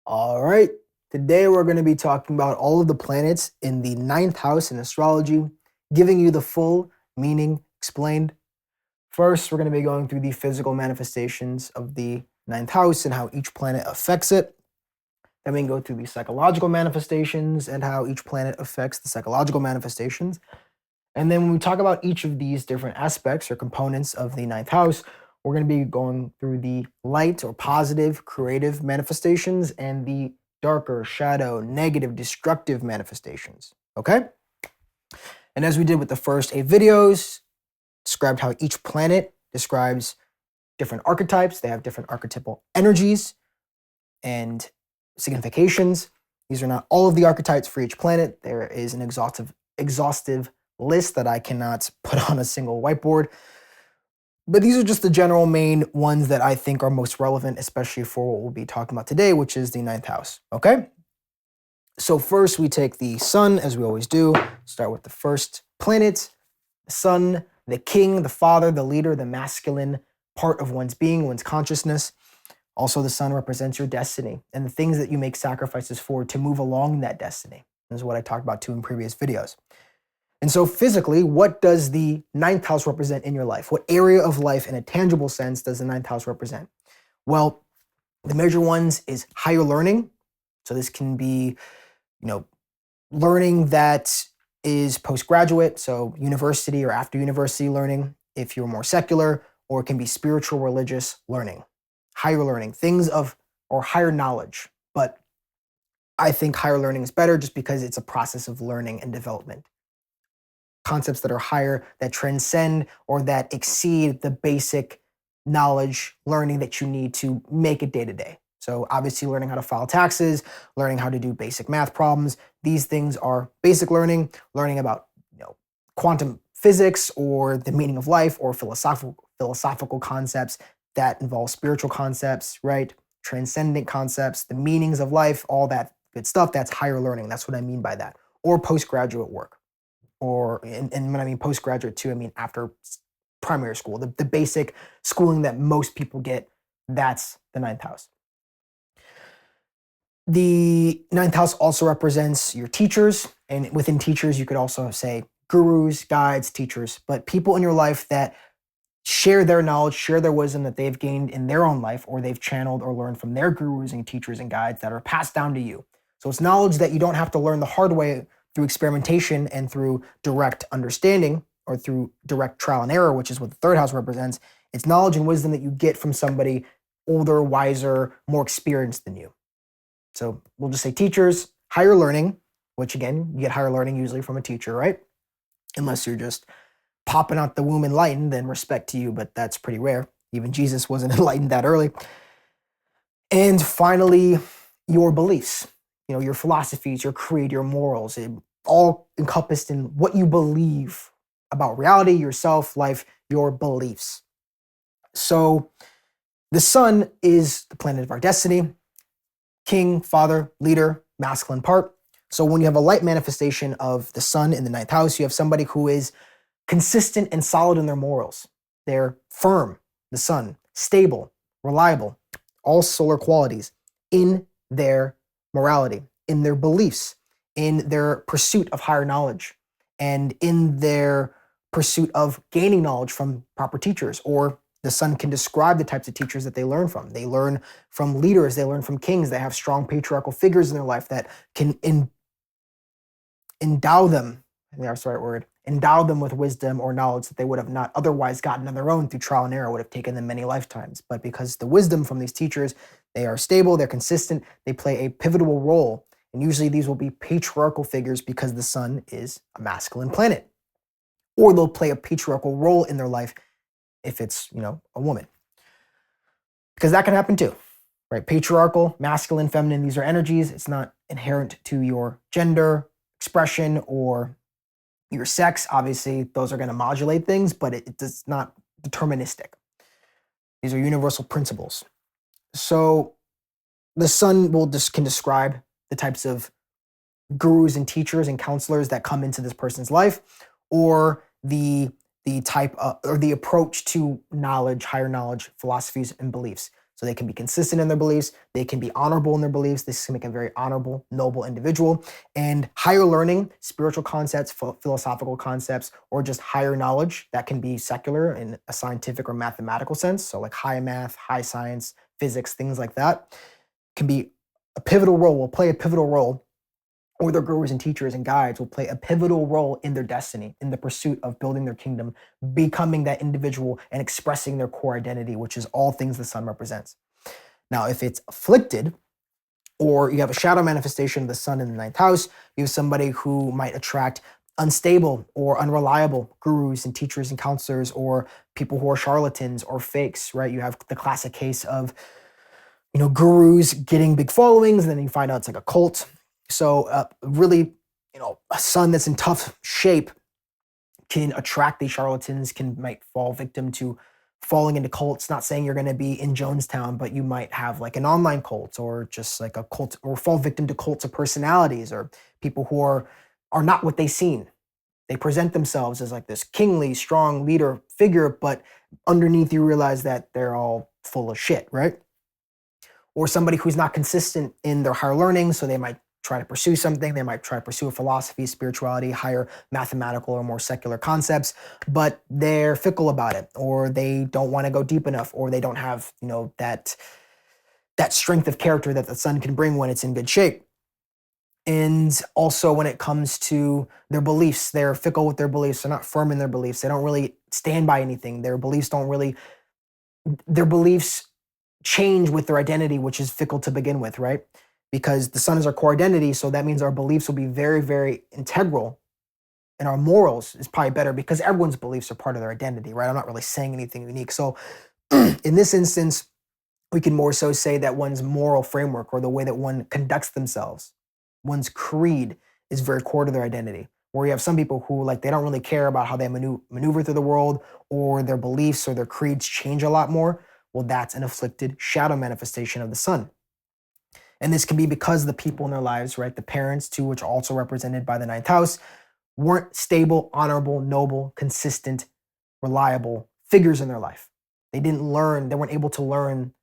All right. Today we're going to be talking about all of the planets in the ninth house in astrology, giving you the full meaning explained. First, we're going to be going through the physical manifestations of the ninth house and how each planet affects it. Then we can go through the psychological manifestations and how each planet affects the psychological manifestations. And then when we talk about each of these different aspects or components of the ninth house, we're going to be going through the light or positive, creative manifestations and the darker, shadow, negative, destructive manifestations. Okay? And as we did with the first 8 videos, described how each planet describes different archetypes. They have different archetypal energies and significations. These are not all of the archetypes for each planet. There is an exhaustive list that I cannot put on a single whiteboard. But these are just the general main ones that I think are most relevant, especially for what we'll be talking about today, which is the ninth house. Okay? So first we take the sun, as we always do. Start with the first planet, the sun, the king, the father, the leader, the masculine part of one's being, one's consciousness. Also, the sun represents your destiny and the things that you make sacrifices for to move along that destiny. This is what I talked about too in previous videos. And so physically, what does the ninth house represent in your life? What area of life in a tangible sense does the ninth house represent? Well, the major ones is higher learning. So this can be, learning that is postgraduate, so university or after university learning, if you're more secular, or it can be spiritual, religious learning, higher learning, things of, or higher knowledge. But I think higher learning is better just because it's a process of learning and development. Concepts that are higher, that transcend or that exceed the basic knowledge, learning that you need to make it day to day. So obviously learning how to file taxes, learning how to do basic math problems. These things are basic learning, learning about quantum physics or the meaning of life or philosophical concepts that involve spiritual concepts, right? Transcendent concepts, the meanings of life, all that good stuff. That's higher learning. That's what I mean by that. Or postgraduate work. And when I mean postgraduate too, I mean after primary school, the basic schooling that most people get, that's the ninth house. The ninth house also represents your teachers, and within teachers, you could also say gurus, guides, teachers, but people in your life that share their knowledge, share their wisdom that they've gained in their own life, or they've channeled or learned from their gurus and teachers and guides that are passed down to you. So it's knowledge that you don't have to learn the hard way through experimentation and through direct understanding or through direct trial and error, which is what the third house represents. It's knowledge and wisdom that you get from somebody older, wiser, more experienced than you. So we'll just say teachers, higher learning, which again, you get higher learning usually from a teacher, right? Unless you're just popping out the womb enlightened, then respect to you, but that's pretty rare. Even Jesus wasn't enlightened that early. And finally, your beliefs, your philosophies, your creed, your morals, all encompassed in what you believe about reality, yourself, life, your beliefs. So the sun is the planet of our destiny, king, father, leader, masculine part. So when you have a light manifestation of the sun in the ninth house, you have somebody who is consistent and solid in their morals. They're firm, the sun, stable, reliable, all solar qualities in their morality, in their beliefs, in their pursuit of higher knowledge, and in their pursuit of gaining knowledge from proper teachers. Or the sun can describe the types of teachers that they learn from. They learn from leaders, they learn from kings, they have strong patriarchal figures in their life that can endow them, I think that's the right word, endow them with wisdom or knowledge that they would have not otherwise gotten on their own through trial and error, would have taken them many lifetimes. But because the wisdom from these teachers, they are stable, they're consistent, they play a pivotal role. And usually these will be patriarchal figures because the sun is a masculine planet. Or they'll play a patriarchal role in their life if it's, a woman. Because that can happen too, right? Patriarchal, masculine, feminine, these are energies. It's not inherent to your gender, expression, or your sex. Obviously, those are going to modulate things, but it does not deterministic. These are universal principles. So the sun can describe the types of gurus and teachers and counselors that come into this person's life, or the type of, or the approach to knowledge, higher knowledge, philosophies, and beliefs. So they can be consistent in their beliefs. They can be honorable in their beliefs. This can make a very honorable, noble individual. And higher learning, spiritual concepts, philosophical concepts, or just higher knowledge that can be secular in a scientific or mathematical sense. So like high math, high science, physics, things like that can be a pivotal role, will play a pivotal role, or their gurus and teachers and guides will play a pivotal role in their destiny, in the pursuit of building their kingdom, becoming that individual and expressing their core identity, which is all things the sun represents. Now, if it's afflicted, or you have a shadow manifestation of the sun in the ninth house, you have somebody who might attract unstable or unreliable gurus and teachers and counselors, or people who are charlatans or fakes, right? You have the classic case of, gurus getting big followings, and then you find out it's like a cult. So really, a sun that's in tough shape can attract these charlatans, might fall victim to falling into cults. Not saying you're going to be in Jonestown, but you might have like an online cult, or just like a cult, or fall victim to cults of personalities, or people who are not what they seem. They present themselves as like this kingly, strong leader figure, but underneath you realize that they're all full of shit, right? Or somebody who's not consistent in their higher learning, so they might try to pursue something, they might try to pursue a philosophy, spirituality, higher mathematical or more secular concepts, but they're fickle about it, or they don't want to go deep enough, or they don't have, that strength of character that the sun can bring when it's in good shape. And also when it comes to their beliefs, they're fickle with their beliefs, they're not firm in their beliefs, they don't really stand by anything, their beliefs change with their identity, which is fickle to begin with, right? Because the sun is our core identity, so that means our beliefs will be very, very integral, and our morals is probably better because everyone's beliefs are part of their identity, right? I'm not really saying anything unique. So in this instance, we can more so say that one's moral framework, or the way that one conducts themselves, one's creed, is very core to their identity. Where you have some people who, like, they don't really care about how they maneuver through the world, or their beliefs or their creeds change a lot more. Well, that's an afflicted shadow manifestation of the sun. And this can be because the people in their lives, right, the parents too, which are also represented by the ninth house, weren't stable, honorable, noble, consistent, reliable figures in their life. They weren't able to learn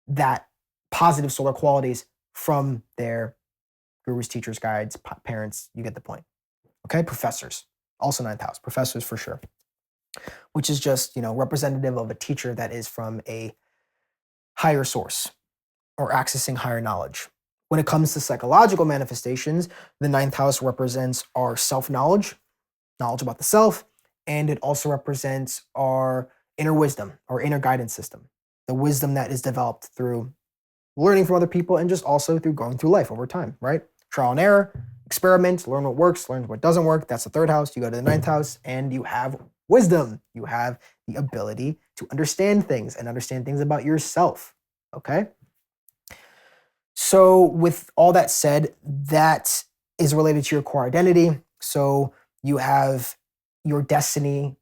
that positive solar qualities from their gurus, teachers, guides, parents. You get the point. Okay, professors, also ninth house, professors for sure, which is just, representative of a teacher that is from a higher source, or accessing higher knowledge. When it comes to psychological manifestations, the ninth house represents our self-knowledge, knowledge about the self, and it also represents our inner wisdom, our inner guidance system, the wisdom that is developed through learning from other people, and just also through going through life over time, right? Trial and error, experiment, learn what works, learn what doesn't work. That's the third house. You go to the ninth house and you have wisdom. You have the ability to understand things and understand things about yourself, okay? So with all that said, that is related to your core identity. So you have your destiny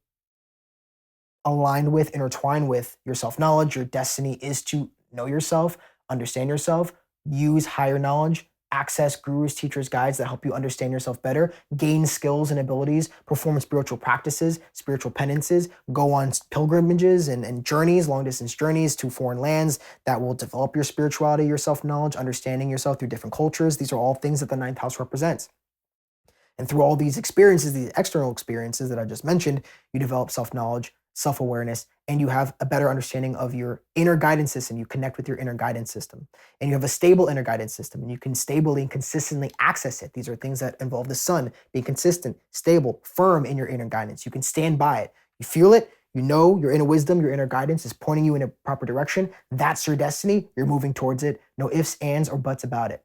intertwined with your self-knowledge. Your destiny is to know yourself, understand yourself, use higher knowledge, access gurus, teachers, guides that help you understand yourself better, gain skills and abilities, perform spiritual practices, spiritual penances, go on pilgrimages and journeys, long distance journeys to foreign lands that will develop your spirituality, your self-knowledge, understanding yourself through different cultures. These are all things that the ninth house represents. And through all these experiences, these external experiences that I just mentioned, you develop self-knowledge, self-awareness, and you have a better understanding of your inner guidance system. You connect with your inner guidance system, and you have a stable inner guidance system, and you can stably and consistently access it. These are things that involve the sun being consistent, stable, firm in your inner guidance. You can stand by it. You feel it. You know your inner wisdom, your inner guidance is pointing you in a proper direction. That's your destiny. You're moving towards it. No ifs, ands, or buts about it.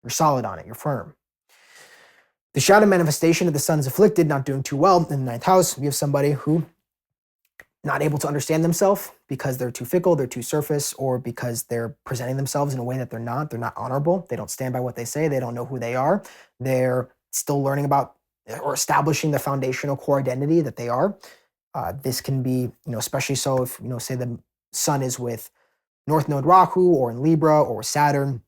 You're solid on it. You're firm. The shadow manifestation of the sun's afflicted, not doing too well in the ninth house. We have somebody who not able to understand themselves because they're too fickle, they're too surface, or because they're presenting themselves in a way that they're not honorable. They don't stand by what they say. They don't know who they are. They're still learning about or establishing the foundational core identity that they are. This can be, especially so if, say the sun is with North Node Rahu, or in Libra, or Saturn,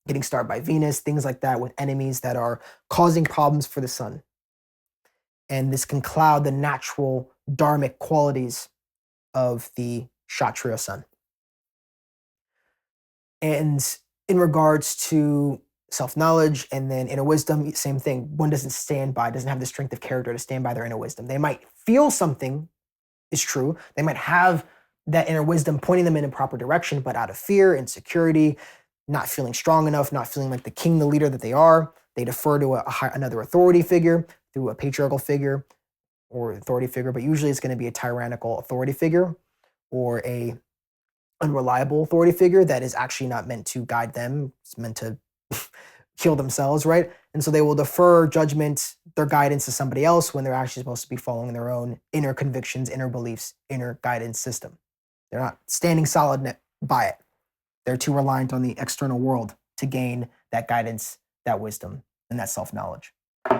getting started by Venus, things like that, with enemies that are causing problems for the sun. And this can cloud the natural dharmic qualities of the Kshatriya sun. And in regards to self-knowledge and then inner wisdom, same thing. One doesn't have the strength of character to stand by their inner wisdom. They might feel something is true. They might have that inner wisdom pointing them in a proper direction, but out of fear, insecurity, not feeling strong enough, not feeling like the king, the leader that they are, they defer to another authority figure, through a patriarchal figure or authority figure, but usually it's going to be a tyrannical authority figure or a unreliable authority figure that is actually not meant to guide them. It's meant to kill themselves, right? And so they will defer judgment, their guidance to somebody else when they're actually supposed to be following their own inner convictions, inner beliefs, inner guidance system. They're not standing solid by it. They're too reliant on the external world to gain that guidance, that wisdom, and that self-knowledge.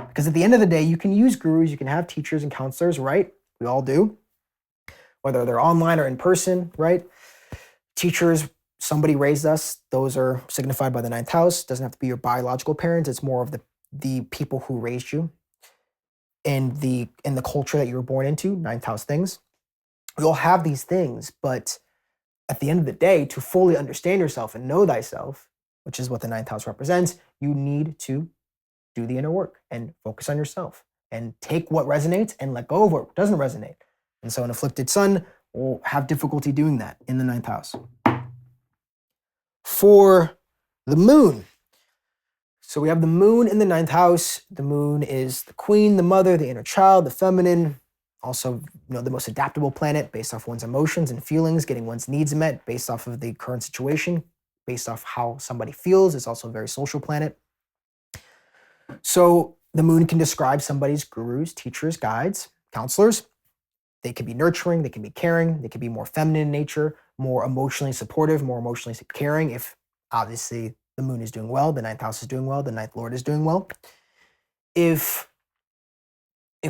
Because at the end of the day, you can use gurus, you can have teachers and counselors, right? We all do, whether they're online or in person, right? Teachers, somebody raised us, those are signified by the ninth house. Doesn't have to be your biological parents. It's more of the people who raised you and the culture that you were born into, ninth house things. We all have these things, but at the end of the day, to fully understand yourself and know thyself, which is what the ninth house represents, you need to do the inner work and focus on yourself and take what resonates and let go of what doesn't resonate. And so an afflicted sun will have difficulty doing that in the ninth house. For the moon, so we have the moon in the ninth house. The moon is the queen, the mother, the inner child, the feminine, also the most adaptable planet based off one's emotions and feelings, getting one's needs met based off of the current situation, based off how somebody feels. It's also a very social planet. So the moon can describe somebody's gurus, teachers, guides, counselors. They can be nurturing, they can be caring, they can be more feminine in nature, more emotionally supportive, more emotionally caring. If obviously the moon is doing well, the ninth house is doing well, the ninth lord is doing well. If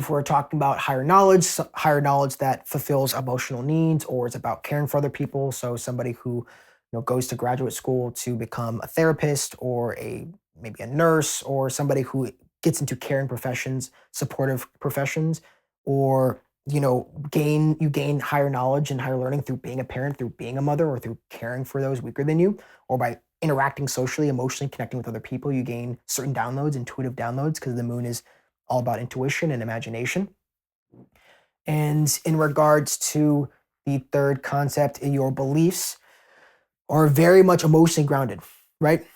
we're talking about higher knowledge that fulfills emotional needs, or it's about caring for other people, so somebody who goes to graduate school to become a therapist or maybe a nurse, or somebody who gets into caring professions, supportive professions, or you gain higher knowledge and higher learning through being a parent, through being a mother, or through caring for those weaker than you, or by interacting socially, emotionally, connecting with other people. You gain certain downloads, intuitive downloads, because the moon is all about intuition and imagination. And in regards to the third concept, your beliefs are very much emotionally grounded, right?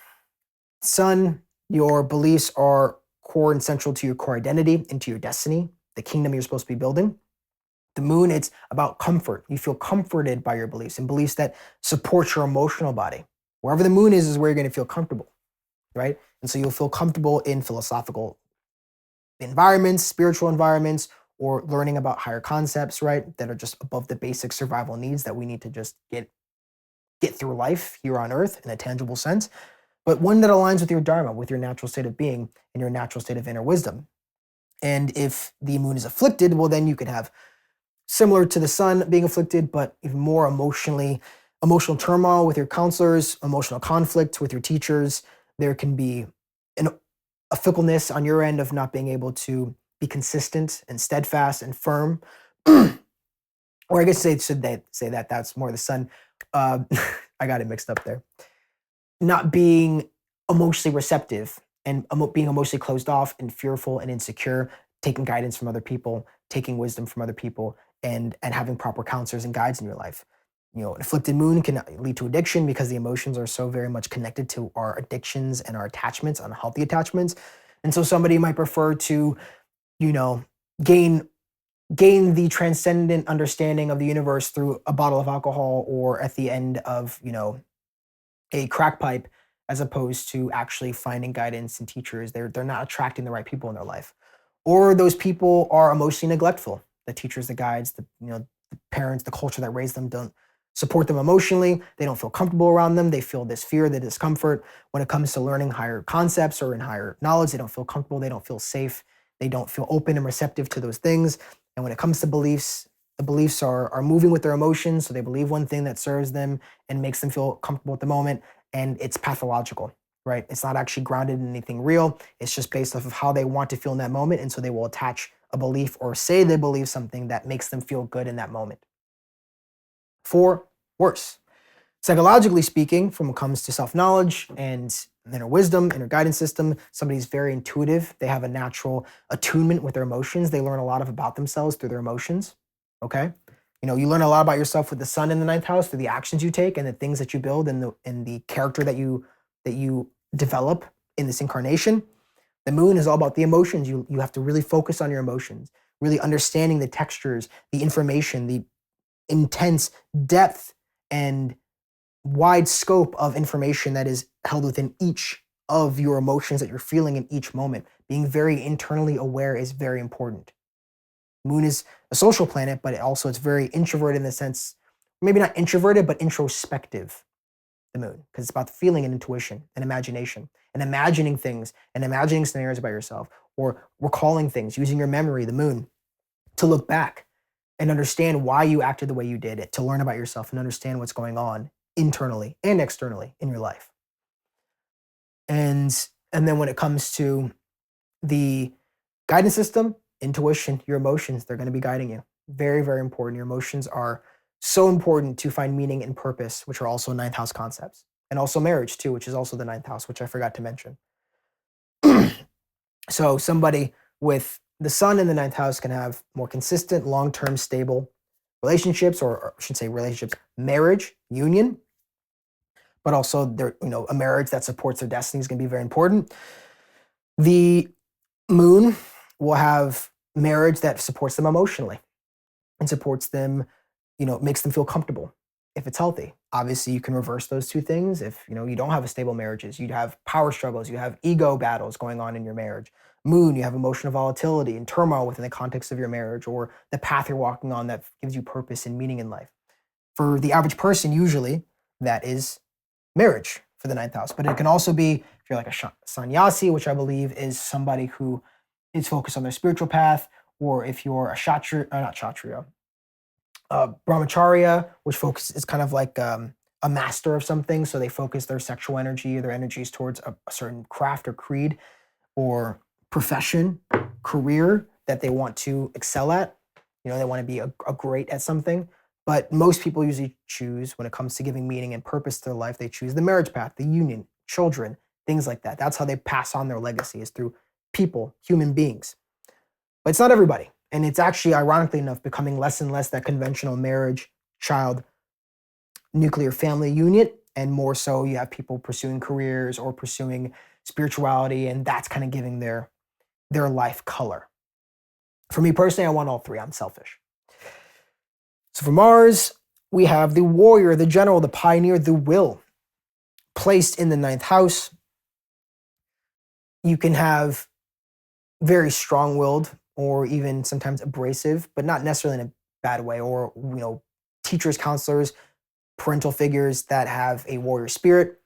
Sun, your beliefs are core and central to your core identity and to your destiny, the kingdom you're supposed to be building. The moon, it's about comfort. You feel comforted by your beliefs and beliefs that support your emotional body. Wherever the moon is where you're going to feel comfortable, right? And so you'll feel comfortable in philosophical environments, spiritual environments, or learning about higher concepts, right? That are just above the basic survival needs that we need to just get through life here on earth in a tangible sense, but one that aligns with your dharma, with your natural state of being and your natural state of inner wisdom. And if the moon is afflicted, well, then you could have, similar to the sun being afflicted, but even more emotional turmoil with your counselors, emotional conflict with your teachers. There can be a fickleness on your end of not being able to be consistent and steadfast and firm. Or I guess should they say that that's more the sun. I got it mixed up there. Not being emotionally receptive and being emotionally closed off and fearful and insecure, taking guidance from other people, taking wisdom from other people, and having proper counselors and guides in your life. An afflicted moon can lead to addiction because the emotions are so very much connected to our addictions and our attachments, unhealthy attachments. And so somebody might prefer to, gain the transcendent understanding of the universe through a bottle of alcohol or at the end of, a crack pipe, as opposed to actually finding guidance and teachers. They're not attracting the right people in their life. Or those people are emotionally neglectful. The teachers, the guides, the parents, the culture that raised them don't support them emotionally. They don't feel comfortable around them. They feel this fear, the discomfort when it comes to learning higher concepts or in higher knowledge. They don't feel comfortable. They don't feel safe. They don't feel open and receptive to those things. And when it comes to beliefs, the beliefs are moving with their emotions. So they believe one thing that serves them and makes them feel comfortable at the moment. And it's pathological, right? It's not actually grounded in anything real. It's just based off of how they want to feel in that moment. And so they will attach a belief or say they believe something that makes them feel good in that moment. For worse, Psychologically speaking, from what comes to self-knowledge and inner wisdom, inner guidance system, somebody's very intuitive. They have a natural attunement with their emotions. They learn a lot about themselves through their emotions. Okay. You learn a lot about yourself with the sun in the ninth house through the actions you take and the things that you build and the character that you develop in this incarnation. The moon is all about the emotions. You have to really focus on your emotions, really understanding the textures, the information, the intense depth and wide scope of information that is held within each of your emotions that you're feeling in each moment. Being very internally aware is very important. Moon is a social planet, but it's very introverted in the sense, maybe not introverted, but introspective, the moon, because it's about the feeling and intuition and imagination and imagining things and imagining scenarios about yourself or recalling things, using your memory, the moon, to look back and understand why you acted the way you did it, to learn about yourself and understand what's going on internally and externally in your life. And then when it comes to the guidance system, intuition, your emotions, they're going to be guiding you. Very, very important. Your emotions are so important to find meaning and purpose, which are also ninth house concepts. And also marriage too, which is also the ninth house, which I forgot to mention. So somebody with the sun in the ninth house can have more consistent, long-term, stable relationships, or I should say relationships, marriage, union, but also a marriage that supports their destiny is going to be very important. The moon will have marriage that supports them emotionally and supports them, makes them feel comfortable if it's healthy. Obviously, you can reverse those two things. If you don't have a stable marriages, you'd have power struggles, you have ego battles going on in your marriage. Moon, you have emotional volatility and turmoil within the context of your marriage or the path you're walking on that gives you purpose and meaning in life. For the average person, usually that is marriage for the ninth house. But it can also be, if you're like a sannyasi, which I believe is somebody who is focused on their spiritual path, or if you're a brahmacharya, which is kind of like a master of something. So they focus their sexual energy or their energies towards a certain craft or creed or profession, career that they want to excel at. They want to be a great at something. But most people usually choose, when it comes to giving meaning and purpose to their life, they choose the marriage path, the union, children, things like that. That's how they pass on their legacy, is through people, human beings. But it's not everybody. And it's actually, ironically enough, becoming less and less that conventional marriage, child, nuclear family unit. And more so, you have people pursuing careers or pursuing spirituality, and that's kind of giving their life color. For me personally, I want all three. I'm selfish. So for Mars, we have the warrior, the general, the pioneer, the will, placed in the ninth house. You can have very strong-willed or even sometimes abrasive, but not necessarily in a bad way, or teachers, counselors, parental figures that have a warrior spirit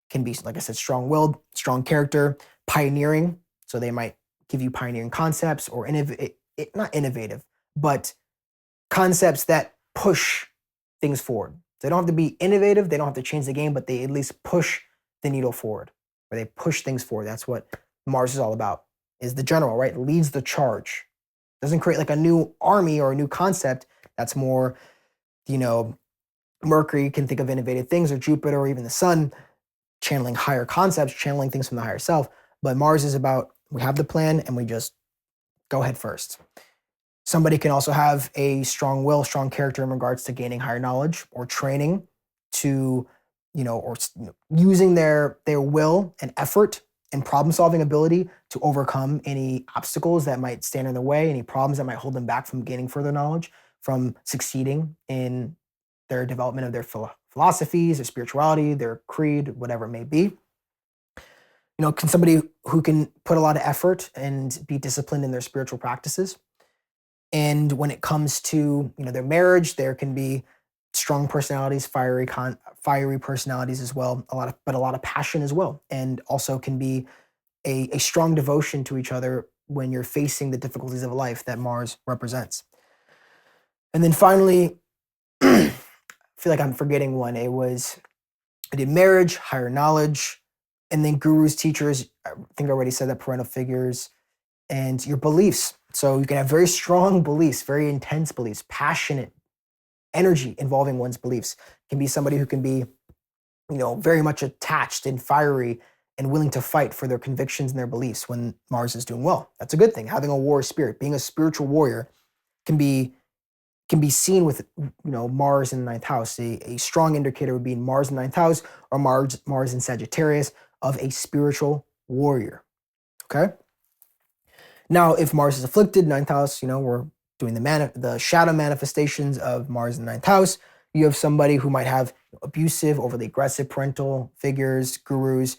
can be, like I said, strong-willed, strong character, pioneering. So they might give you pioneering concepts or not innovative, but concepts that push things forward. They don't have to be innovative. They don't have to change the game, but they at least push the needle forward, or they push things forward. That's what Mars is all about, is the general, right? Leads the charge. Doesn't create like a new army or a new concept. That's more, Mercury can think of innovative things, or Jupiter, or even the sun, channeling higher concepts, channeling things from the higher self. But Mars is about, we have the plan and we just go head first. Somebody can also have a strong will, strong character in regards to gaining higher knowledge or training to, using their will and effort and problem-solving ability to overcome any obstacles that might stand in their way, any problems that might hold them back from gaining further knowledge, from succeeding in their development of their philosophies, their spirituality, their creed, whatever it may be. Can somebody who can put a lot of effort and be disciplined in their spiritual practices. And when it comes to their marriage, there can be strong personalities, fiery personalities as well, a lot of passion as well, and also can be a strong devotion to each other when you're facing the difficulties of life that Mars represents. And then finally, I feel like I'm forgetting one. I did marriage, higher knowledge, and then gurus, teachers. I think I already said that, parental figures, and your beliefs. So you can have very strong beliefs, very intense beliefs, passionate energy involving one's beliefs. It can be somebody who can be very much attached and fiery and willing to fight for their convictions and their beliefs when Mars is doing well. That's a good thing. Having a warrior spirit, being a spiritual warrior, can be seen with Mars in the ninth house. A strong indicator would be Mars in the ninth house or Mars in Sagittarius of a spiritual warrior. Okay. Now, if Mars is afflicted, ninth house, we're doing the shadow manifestations of Mars in the ninth house. You have somebody who might have abusive, overly aggressive parental figures, gurus,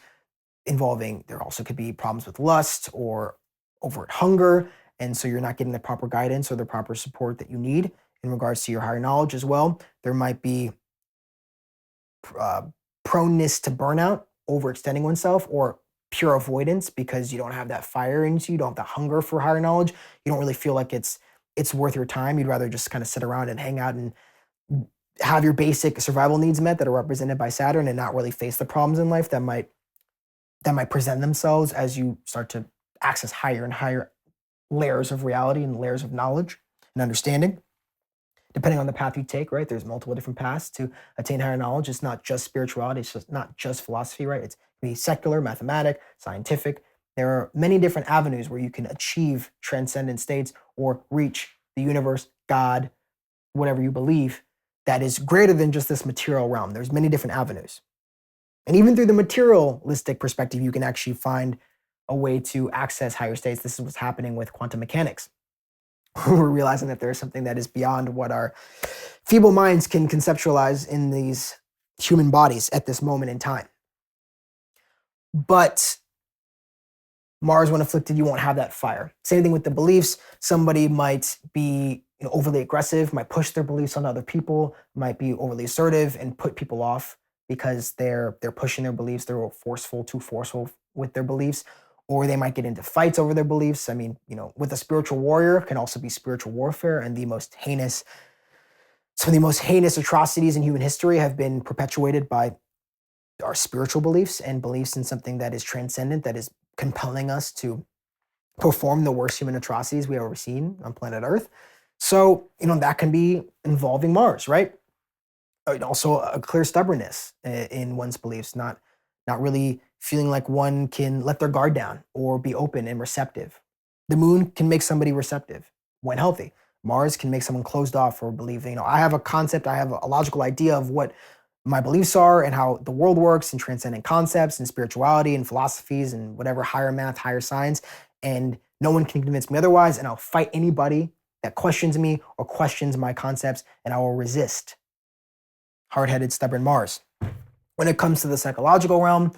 there also could be problems with lust or overt hunger. And so you're not getting the proper guidance or the proper support that you need in regards to your higher knowledge as well. There might be proneness to burnout, overextending oneself, or pure avoidance because you don't have that fire into you, don't have that hunger for higher knowledge. You don't really feel like it's worth your time. You'd rather just kind of sit around and hang out and have your basic survival needs met that are represented by Saturn and not really face the problems in life that might present themselves as you start to access higher and higher layers of reality and layers of knowledge and understanding. Depending on the path you take, right? There's multiple different paths to attain higher knowledge. It's not just spirituality. It's just not just philosophy, right? It's be secular, mathematic, scientific. There are many different avenues where you can achieve transcendent states or reach the universe, God, whatever you believe, that is greater than just this material realm. There's many different avenues. And even through the materialistic perspective, you can actually find a way to access higher states. This is what's happening with quantum mechanics. We're realizing that there's something that is beyond what our feeble minds can conceptualize in these human bodies at this moment in time. But Mars, when afflicted, you won't have that fire. Same thing with the beliefs. Somebody might be overly aggressive, might push their beliefs on other people, might be overly assertive and put people off because they're pushing their beliefs. They're too forceful with their beliefs, or they might get into fights over their beliefs. I mean, with a spiritual warrior can also be spiritual warfare, and some of the most heinous atrocities in human history have been perpetuated by our spiritual beliefs and beliefs in something that is transcendent, that is compelling us to perform the worst human atrocities we've ever seen on planet Earth. So, that can be involving Mars, right? Also a clear stubbornness in one's beliefs, not really feeling like one can let their guard down or be open and receptive. The moon can make somebody receptive when healthy. Mars can make someone closed off or believe, I have a concept, I have a logical idea of what my beliefs are and how the world works and transcendent concepts and spirituality and philosophies and whatever, higher math, higher science. And no one can convince me otherwise. And I'll fight anybody that questions me or questions my concepts, and I will resist. Hard-headed, stubborn Mars. When it comes to the psychological realm,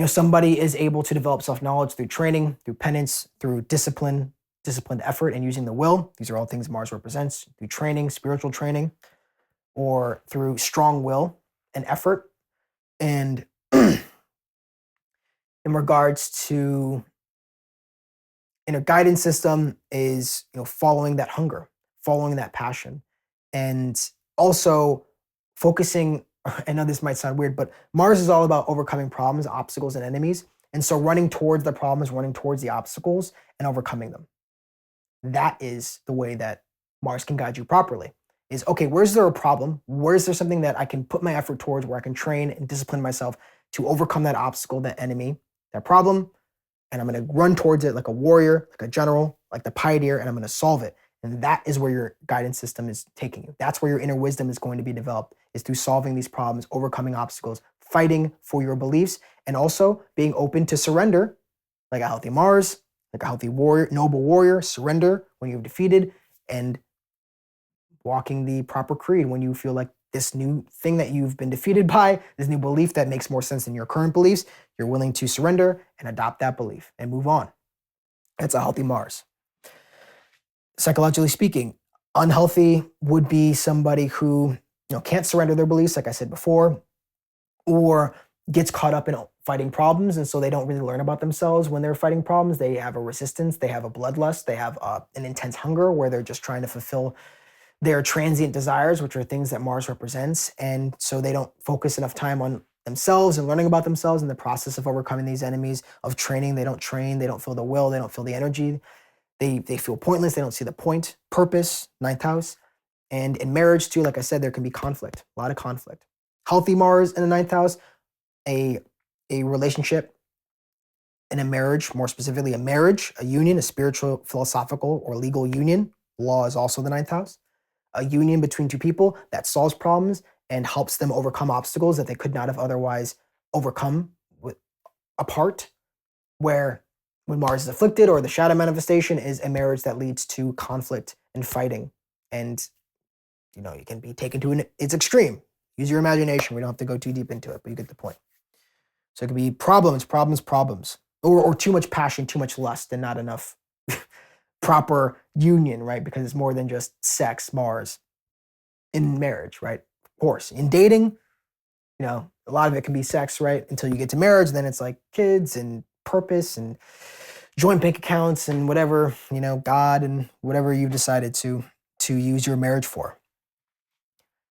somebody is able to develop self-knowledge through training, through penance, through disciplined effort, and using the will. These are all things Mars represents, through training, spiritual training, or through strong will and effort. And in regards to inner guidance system is, following that hunger, following that passion, and also focusing. I know this might sound weird, but Mars is all about overcoming problems, obstacles, and enemies. And so running towards the problems, running towards the obstacles, and overcoming them. That is the way that Mars can guide you properly. Is, okay, where's there a problem? Where's there something that I can put my effort towards, where I can train and discipline myself to overcome that obstacle, that enemy, that problem, and I'm going to run towards it like a warrior, like a general, like the pioneer, and I'm going to solve it. And that is where your guidance system is taking you. That's where your inner wisdom is going to be developed, is through solving these problems, overcoming obstacles, fighting for your beliefs, and also being open to surrender, like a healthy Mars, like a healthy warrior, noble warrior, surrender when you've defeated, and walking the proper creed when you feel like this new thing that you've been defeated by, this new belief that makes more sense than your current beliefs, you're willing to surrender and adopt that belief and move on. That's a healthy Mars. Psychologically speaking, unhealthy would be somebody who can't surrender their beliefs, like I said before, or gets caught up in fighting problems, and so they don't really learn about themselves when they're fighting problems. They have a resistance, they have a bloodlust, they have an intense hunger where they're just trying to fulfill their transient desires, which are things that Mars represents, and so they don't focus enough time on themselves and learning about themselves in the process of overcoming these enemies, of training. They don't train, they don't feel the will, they don't feel the energy. They feel pointless, they don't see the point, purpose, ninth house. And in marriage too, like I said, there can be conflict, a lot of conflict. healthy Mars in the ninth house, a relationship in a marriage, more specifically a marriage, a union, a spiritual, philosophical, or legal union. Law is also the ninth house. A union between two people that solves problems and helps them overcome obstacles that they could not have otherwise overcome apart. Where when Mars is afflicted, or the shadow manifestation is a marriage that leads to conflict and fighting. And, it can be taken to its extreme. Use your imagination. We don't have to go too deep into it, but you get the point. So it could be problems, or too much passion, too much lust, and not enough proper union, right? Because it's more than just sex, Mars, in marriage, right? Of course, in dating, a lot of it can be sex, right? Until you get to marriage, then it's like kids and purpose and joint bank accounts and whatever, God and whatever you've decided to use your marriage for.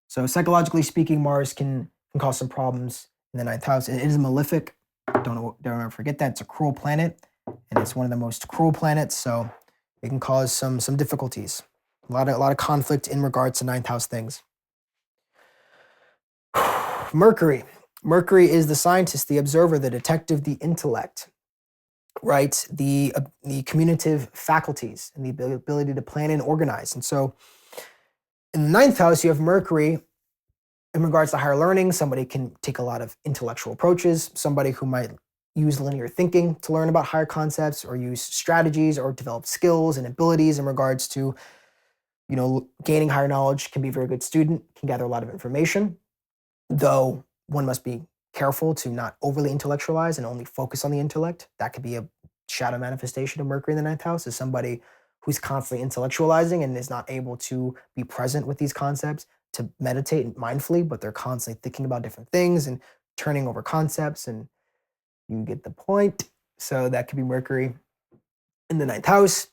So psychologically speaking, Mars can cause some problems in the ninth house. It is malefic. Don't ever forget that. It's a cruel planet, and it's one of the most cruel planets. So it can cause some difficulties. A lot of conflict in regards to ninth house things. Mercury. Mercury is the scientist, the observer, the detective, the intellect, right? The communicative faculties and the ability to plan and organize. And so in the ninth house, you have Mercury in regards to higher learning. Somebody can take a lot of intellectual approaches, somebody who might use linear thinking to learn about higher concepts, or use strategies or develop skills and abilities in regards to, gaining higher knowledge. Can be a very good student, can gather a lot of information, though one must be careful to not overly intellectualize and only focus on the intellect. That could be a shadow manifestation of Mercury in the ninth house, is somebody who's constantly intellectualizing and is not able to be present with these concepts, to meditate mindfully, but they're constantly thinking about different things and turning over concepts, and you get the point. So that could be Mercury in the ninth house.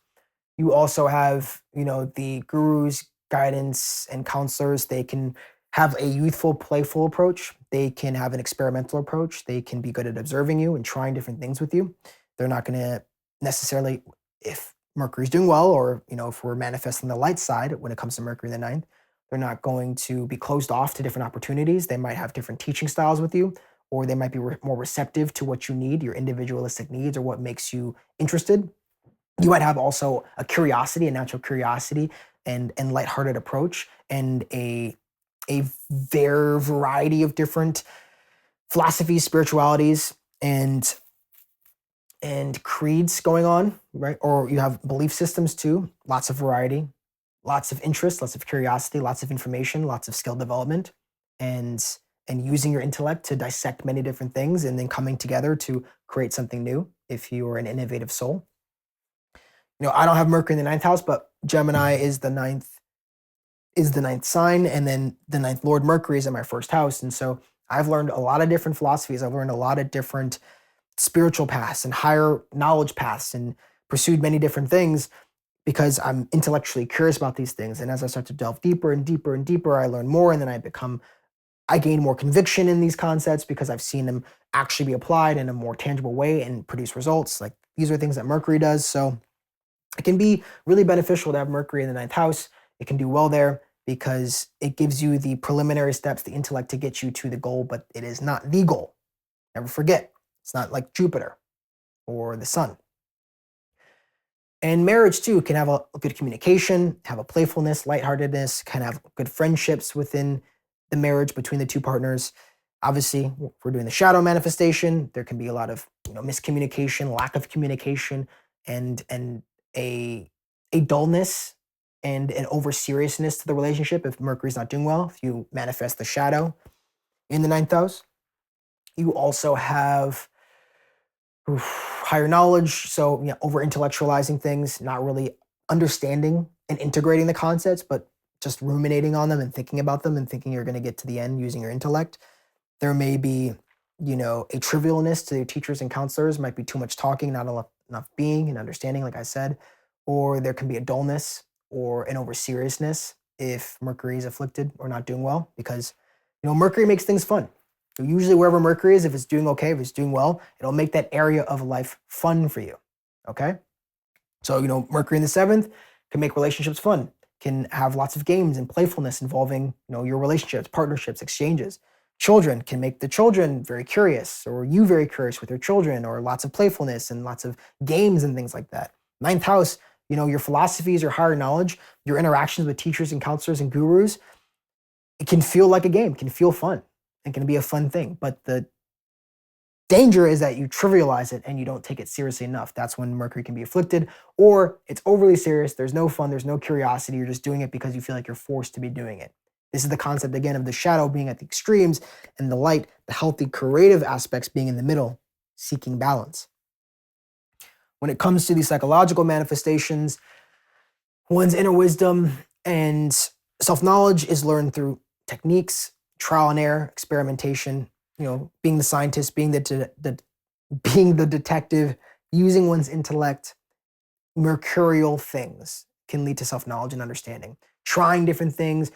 You also have, the gurus, guidance, and counselors. They can have a youthful, playful approach. They can have an experimental approach. They can be good at observing you and trying different things with you. They're not going to necessarily, if Mercury's doing well, or, if we're manifesting the light side when it comes to Mercury in the ninth, they're not going to be closed off to different opportunities. They might have different teaching styles with you, or they might be more receptive to what you need, your individualistic needs, or what makes you interested. You might have also a curiosity, a natural curiosity, and lighthearted approach, and a variety of different philosophies, spiritualities, and creeds going on, right? Or you have belief systems too. Lots of variety, lots of interest, lots of curiosity, lots of information, lots of skill development, and using your intellect to dissect many different things, and then coming together to create something new if you are an innovative soul. I don't have Mercury in the ninth house, but Gemini is the ninth sign, and then the ninth Lord Mercury is in my first house. And so I've learned a lot of different philosophies. I've learned a lot of different spiritual paths and higher knowledge paths, and pursued many different things because I'm intellectually curious about these things. And as I start to delve deeper and deeper and deeper, I learn more, and then I gain more conviction in these concepts because I've seen them actually be applied in a more tangible way and produce results. Like, these are things that Mercury does. So it can be really beneficial to have Mercury in the ninth house. It can do well there because it gives you the preliminary steps, the intellect, to get you to the goal, but it is not the goal. Never forget, it's not like Jupiter or the sun. And marriage too can have a good communication, have a playfulness, lightheartedness, can have good friendships within the marriage between the two partners. Obviously, if we're doing the shadow manifestation, there can be a lot of miscommunication, lack of communication, and a dullness and an over seriousness to the relationship if Mercury's not doing well. If you manifest the shadow in the ninth house, you also have higher knowledge. So over intellectualizing things, not really understanding and integrating the concepts, but just ruminating on them and thinking about them and thinking you're going to get to the end using your intellect. There may be, a trivialness to your teachers and counselors. Might be too much talking, not enough being and understanding, like I said. Or there can be a dullness or an over seriousness if Mercury is afflicted or not doing well, because Mercury makes things fun. So usually wherever Mercury is, if it's doing okay, if it's doing well, it'll make that area of life fun for you. Okay? So, Mercury in the seventh can make relationships fun, can have lots of games and playfulness involving, your relationships, partnerships, exchanges. children can make the children very curious, or you very curious with your children, or lots of playfulness and lots of games and things like that. Ninth house, your philosophies, your higher knowledge, your interactions with teachers and counselors and gurus, it can feel like a game, can feel fun. It can be a fun thing. But the danger is that you trivialize it and you don't take it seriously enough. That's when Mercury can be afflicted, or it's overly serious. There's no fun. There's no curiosity. You're just doing it because you feel like you're forced to be doing it. This is the concept, again, of the shadow being at the extremes and the light, the healthy, creative aspects being in the middle, seeking balance. When it comes to these psychological manifestations, one's inner wisdom and self-knowledge is learned through techniques, trial and error, experimentation, being the scientist, being the detective, using one's intellect. Mercurial things can lead to self-knowledge and understanding. Trying different things,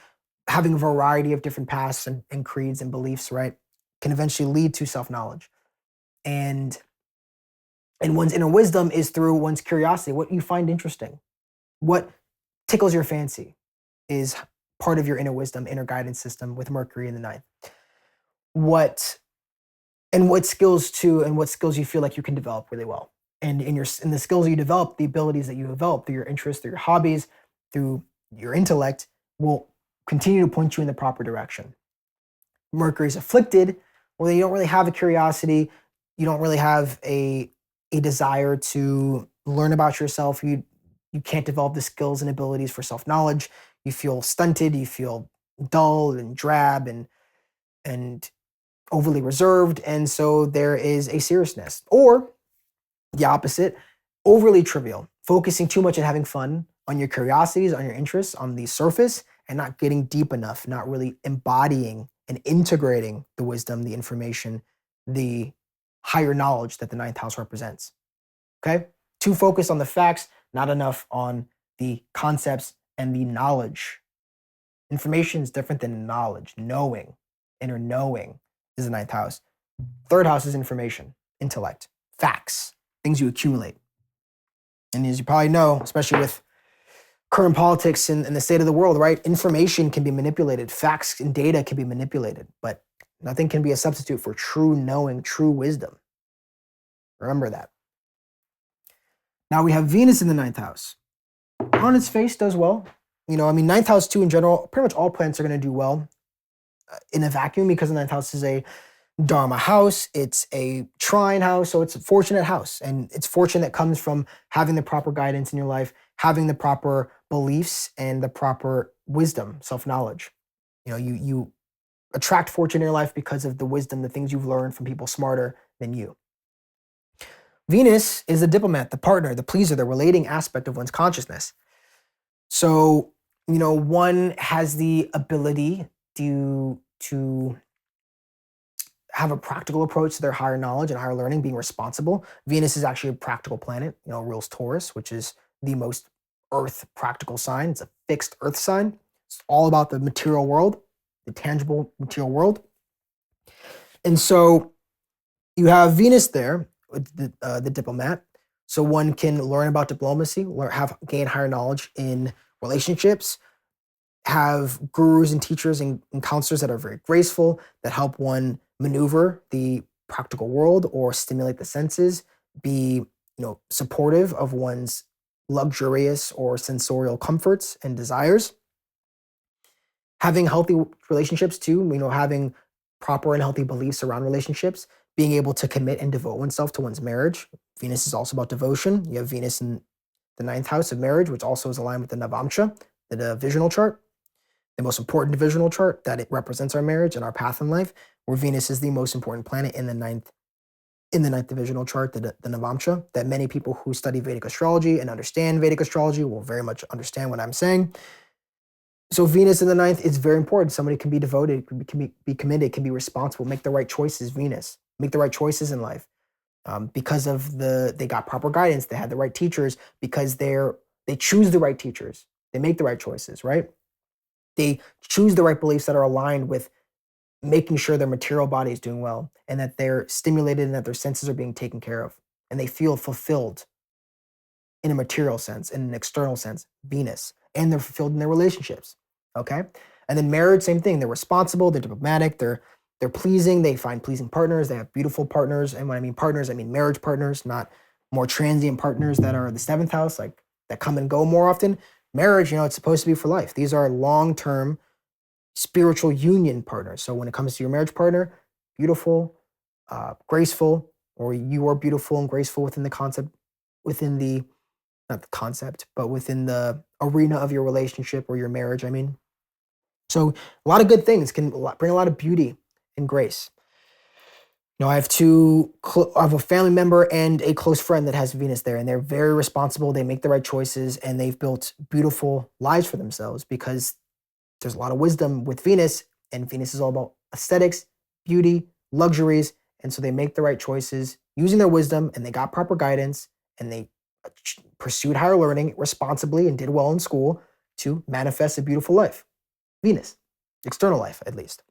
having a variety of different paths and creeds and beliefs, right, can eventually lead to self-knowledge. And one's inner wisdom is through one's curiosity, what you find interesting, what tickles your fancy is part of your inner wisdom, inner guidance system with Mercury in the ninth. What skills you feel like you can develop really well. And in the skills you develop, the abilities that you develop through your interests, through your hobbies, through your intellect will continue to point you in the proper direction. Mercury is afflicted, well, you don't really have a curiosity, you don't really have a desire to learn about yourself, you can't develop the skills and abilities for self-knowledge, you feel stunted, you feel dull and drab and overly reserved, and so there is a seriousness. Or the opposite, overly trivial, focusing too much on having fun, on your curiosities, on your interests, on the surface, and not getting deep enough, not really embodying and integrating the wisdom, the information, the higher knowledge that the ninth house represents. Okay? Too focused on the facts, not enough on the concepts and the knowledge. Information is different than knowledge. Knowing, inner knowing is the ninth house. Third house is information, intellect, facts, things you accumulate. And as you probably know, especially with current politics and the state of the world, right? Information can be manipulated. Facts and data can be manipulated, but nothing can be a substitute for true knowing, true wisdom. Remember that. Now we have Venus in the ninth house. On its face does well. Ninth house too in general, pretty much all planets are going to do well in a vacuum because the ninth house is a Dharma house. It's a trine house, so it's a fortunate house. And it's fortune that comes from having the proper guidance in your life, having the proper beliefs and the proper wisdom, self-knowledge. You attract fortune in your life because of the wisdom, the things you've learned from people smarter than you. Venus is the diplomat, the partner, the pleaser, the relating aspect of one's consciousness. So, one has the ability to have a practical approach to their higher knowledge and higher learning, being responsible. Venus is actually a practical planet, rules Taurus, which is the most earth practical sign. It's a fixed earth sign. It's all about the material world, the tangible material world. And so you have Venus there, the diplomat. So one can learn about diplomacy, gain higher knowledge in relationships, have gurus and teachers and counselors that are very graceful, that help one maneuver the practical world or stimulate the senses, be supportive of one's luxurious or sensorial comforts and desires. Having healthy relationships too, having proper and healthy beliefs around relationships, being able to commit and devote oneself to one's marriage. Venus is also about devotion. You have Venus in the ninth house of marriage, which also is aligned with the Navamsha, the divisional chart, the most important divisional chart that it represents our marriage and our path in life, where Venus is the most important planet in the ninth divisional chart, the Navamsha, that many people who study Vedic astrology and understand Vedic astrology will very much understand what I'm saying. So Venus in the ninth is very important. Somebody can be devoted, can be committed, can be responsible, make the right choices. Venus, make the right choices in life because of they got proper guidance. They had the right teachers because they choose the right teachers. They make the right choices, right? They choose the right beliefs that are aligned with making sure their material body is doing well and that they're stimulated and that their senses are being taken care of and they feel fulfilled in a material sense, in an external sense, Venus, and they're fulfilled in their relationships, okay? And then marriage, same thing. They're responsible, they're diplomatic, they're They're pleasing. They find pleasing partners. They have beautiful partners. And when I mean partners, I mean marriage partners, not more transient partners that are the seventh house, like that come and go more often. Marriage, it's supposed to be for life. These are long-term spiritual union partners. So when it comes to your marriage partner, beautiful, graceful, or you are beautiful and graceful within the concept, within the, not the concept, but within the arena of your relationship or your marriage, I mean. So a lot of good things can bring a lot of beauty and grace. I have I have a family member and a close friend that has Venus there, and they're very responsible. They make the right choices, and they've built beautiful lives for themselves because there's a lot of wisdom with Venus, and Venus is all about aesthetics, beauty, luxuries, and so they make the right choices using their wisdom, and they got proper guidance, and they pursued higher learning responsibly and did well in school to manifest a beautiful life. Venus, external life at least.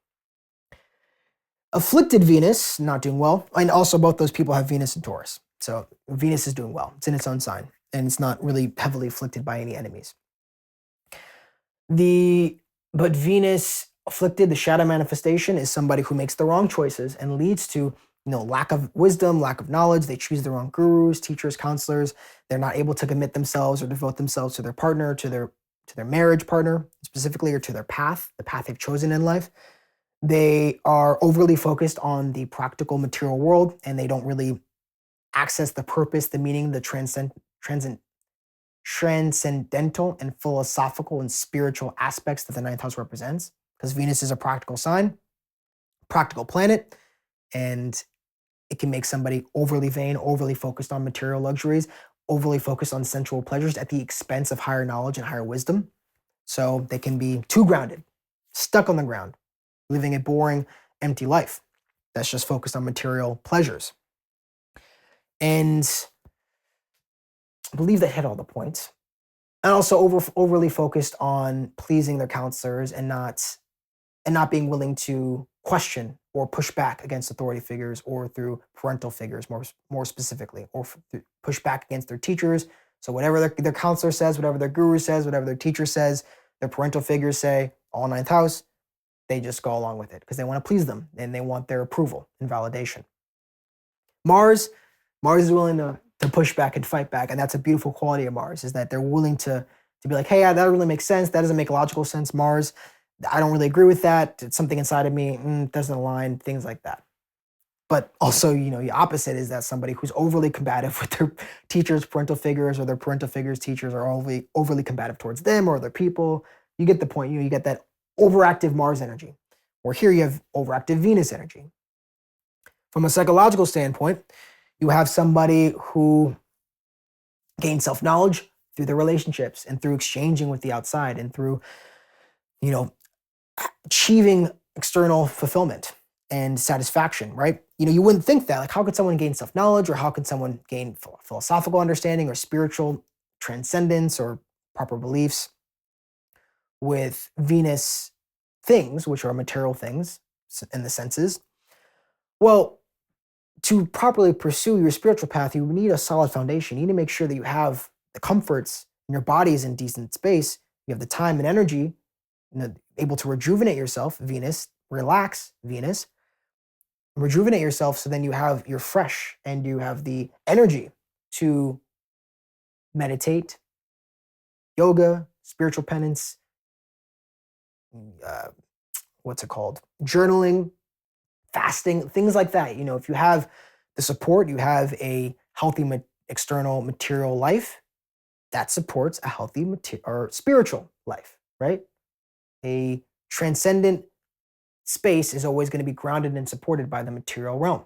Afflicted Venus, not doing well, and also both those people have Venus in Taurus. So Venus is doing well. It's in its own sign, and it's not really heavily afflicted by any enemies. But Venus afflicted, the shadow manifestation, is somebody who makes the wrong choices and leads to lack of wisdom, lack of knowledge. They choose the wrong gurus, teachers, counselors. They're not able to commit themselves or devote themselves to their partner, to their marriage partner specifically, or to their path, the path they've chosen in life. They are overly focused on the practical material world, and they don't really access the purpose, the meaning, the transcendental and philosophical and spiritual aspects that the ninth house represents, because Venus is a practical sign, practical planet, and it can make somebody overly vain, overly focused on material luxuries, overly focused on sensual pleasures at the expense of higher knowledge and higher wisdom. So they can be too grounded, stuck on the ground, living a boring, empty life that's just focused on material pleasures. And I believe that hit all the points. And also overly focused on pleasing their counselors and not being willing to question or push back against authority figures or through parental figures more specifically, or push back against their teachers. So whatever their counselor says, whatever their guru says, whatever their teacher says, their parental figures say, all ninth house, they just go along with it because they want to please them and they want their approval and validation. Mars is willing to push back and fight back, and that's a beautiful quality of Mars, is that they're willing to be like, hey, yeah, that really makes sense. That doesn't make logical sense, Mars. I don't really agree with that. It's something inside of me doesn't align, things like that. But also, the opposite is that somebody who's overly combative with their teachers, parental figures, or their parental figures, teachers are overly combative towards them or other people. You get the point. You get that overactive Mars energy. Or here you have overactive Venus energy. From a psychological standpoint, you have somebody who gains self-knowledge through their relationships and through exchanging with the outside and through, achieving external fulfillment and satisfaction, right? You wouldn't think that. Like, how could someone gain self-knowledge, or how could someone gain philosophical understanding or spiritual transcendence or proper beliefs with Venus things, which are material things in the senses? Well, to properly pursue your spiritual path, you need a solid foundation. You need to make sure that you have the comforts and your body is in decent space. You have the time and energy, able to rejuvenate yourself, Venus, relax, Venus, rejuvenate yourself, so then you're fresh and you have the energy to meditate, yoga, spiritual penance, what's it called? Journaling, fasting, things like that. If you have the support, you have a healthy external material life that supports a healthy or spiritual life, right? A transcendent space is always going to be grounded and supported by the material realm.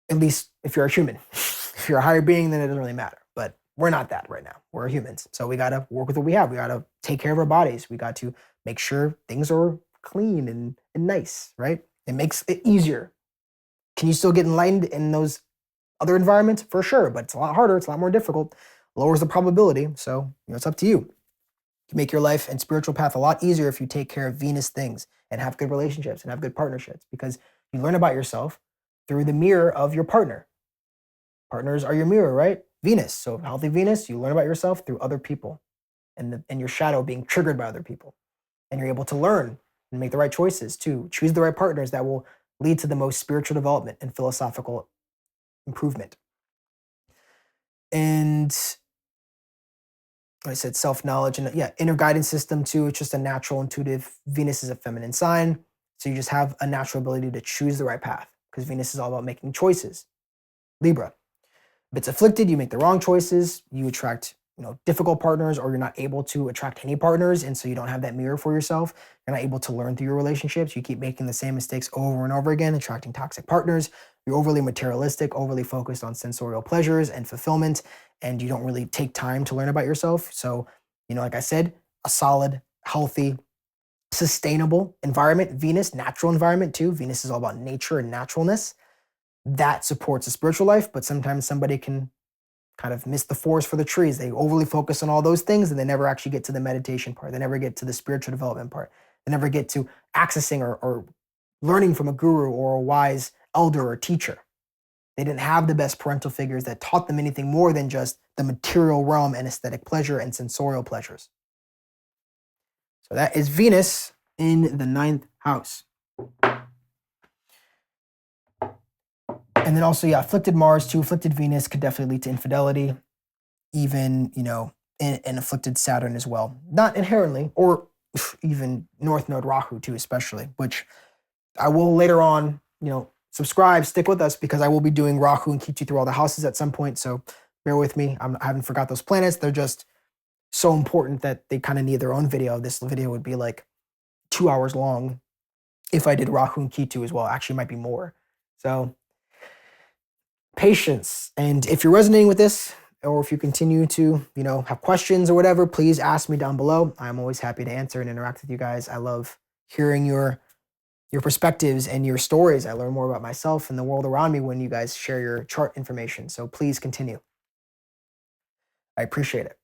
At least if you're a human. If you're a higher being, then it doesn't really matter. But we're not that right now. We're humans. So we got to work with what we have. We got to take care of our bodies. We got to make sure things are clean and nice, right? It makes it easier. Can you still get enlightened in those other environments? For sure, but it's a lot harder. It's a lot more difficult. Lowers the probability. So, it's up to you. You make your life and spiritual path a lot easier if you take care of Venus things and have good relationships and have good partnerships, because you learn about yourself through the mirror of your partner. Partners are your mirror, right? Venus. So healthy Venus, you learn about yourself through other people and your shadow being triggered by other people. And you're able to learn and make the right choices too. Choose the right partners that will lead to the most spiritual development and philosophical improvement. And like I said, self-knowledge and yeah, inner guidance system too. It's just a natural, intuitive. Venus is a feminine sign. So you just have a natural ability to choose the right path because Venus is all about making choices. Libra. If it's afflicted, you make the wrong choices, you attract, difficult partners, or you're not able to attract any partners. And so you don't have that mirror for yourself. You're not able to learn through your relationships. You keep making the same mistakes over and over again, attracting toxic partners. You're overly materialistic, overly focused on sensorial pleasures and fulfillment, and you don't really take time to learn about yourself. So, like I said, a solid, healthy, sustainable environment, Venus, natural environment too. Venus is all about nature and naturalness. That supports a spiritual life, but sometimes somebody can kind of miss the forest for the trees. They overly focus on all those things and they never actually get to the meditation part. They never get to the spiritual development part. They never get to accessing or learning from a guru or a wise elder or teacher. They didn't have the best parental figures that taught them anything more than just the material realm and aesthetic pleasure and sensorial pleasures. So that is Venus in the 9th house. And then also, afflicted Mars too, afflicted Venus could definitely lead to infidelity, even, and afflicted Saturn as well. Not inherently, or even North Node Rahu too, especially, which I will later on, subscribe, stick with us because I will be doing Rahu and Ketu through all the houses at some point. So bear with me. I haven't forgot those planets. They're just so important that they kind of need their own video. This video would be like 2 hours long if I did Rahu and Ketu as well. Actually, it might be more. So patience. And if you're resonating with this, or if you continue to, have questions or whatever, please ask me down below. I'm always happy to answer and interact with you guys. I love hearing your perspectives and your stories. I learn more about myself and the world around me when you guys share your chart information. So please continue. I appreciate it.